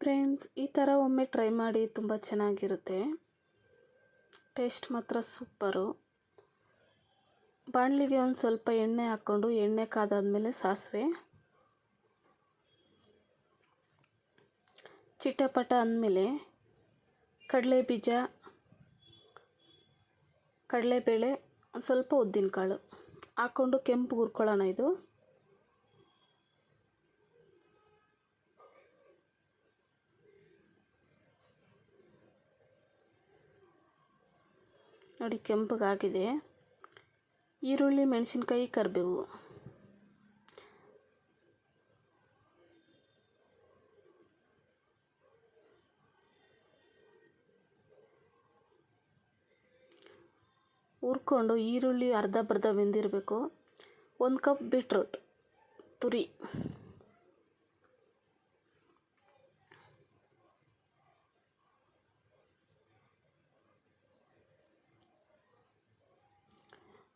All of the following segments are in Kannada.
ಫ್ರೆಂಡ್ಸ್, ಈ ಥರ ಒಮ್ಮೆ ಟ್ರೈ ಮಾಡಿ, ತುಂಬ ಚೆನ್ನಾಗಿರುತ್ತೆ. ಟೇಸ್ಟ್ ಮಾತ್ರ ಸೂಪರು. ಬಾಣಲಿಗೆ ಒಂದು ಸ್ವಲ್ಪ ಎಣ್ಣೆ ಹಾಕ್ಕೊಂಡು, ಎಣ್ಣೆ ಕಾದಾದ್ಮೇಲೆ ಸಾಸಿವೆ, ಚಿಟಪಟ ಅಂದಮೇಲೆ ಕಡಲೆ ಬೀಜ, ಕಡಲೆಬೇಳೆ, ಒಂದು ಸ್ವಲ್ಪ ಉದ್ದಿನಕಾಳು ಹಾಕ್ಕೊಂಡು ಕೆಂಪು ಹುರ್ಕೊಳ್ಳೋಣ. ಇದು ನೋಡಿ, ಕೆಂಪಗಾಗಿದೆ. ಈರುಳ್ಳಿ, ಮೆಣಸಿನ್ಕಾಯಿ, ಕರಿಬೇವು, ಹುರ್ಕೊಂಡು ಈರುಳ್ಳಿ ಅರ್ಧ ಬೆಂದಿರಬೇಕು. 1 ಕಪ್ ಬೀಟ್ರೂಟ್ ತುರಿ,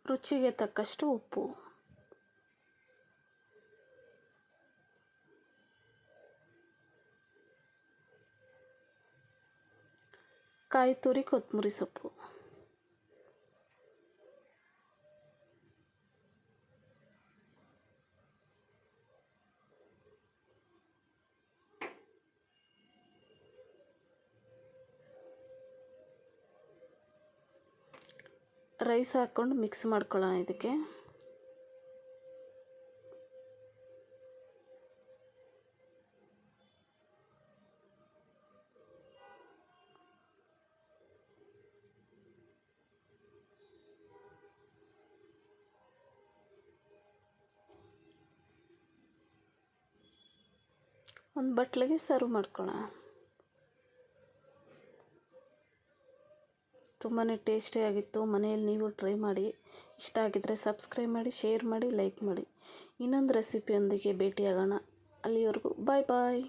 ರುಚಿಗೆ ತಕ್ಕಷ್ಟು ಉಪ್ಪು, ಕಾಯಿ ತುರಿ, ಕೊತ್ತಂಬರಿ ಸೊಪ್ಪು, ರೈಸ್ ಹಾಕ್ಕೊಂಡು ಮಿಕ್ಸ್ ಮಾಡ್ಕೊಳ್ಳೋಣ. ಇದಕ್ಕೆ ಒಂದು ಬಟ್ಲಿಗೆ ಸರ್ವ್ ಮಾಡ್ಕೊಳ್ಳೋಣ. ತುಂಬಾ ಟೇಸ್ಟಿಯಾಗಿತ್ತು. ಮನೆಯಲ್ಲಿ ನೀವು ಟ್ರೈ ಮಾಡಿ. ಇಷ್ಟ ಆಗಿದ್ದರೆ ಸಬ್ಸ್ಕ್ರೈಬ್ ಮಾಡಿ, ಶೇರ್ ಮಾಡಿ, ಲೈಕ್ ಮಾಡಿ. ಇನ್ನೊಂದು ರೆಸಿಪಿಯೊಂದಿಗೆ ಭೇಟಿಯಾಗೋಣ. ಅಲ್ಲಿವರೆಗೂ ಬಾಯ್ ಬಾಯ್.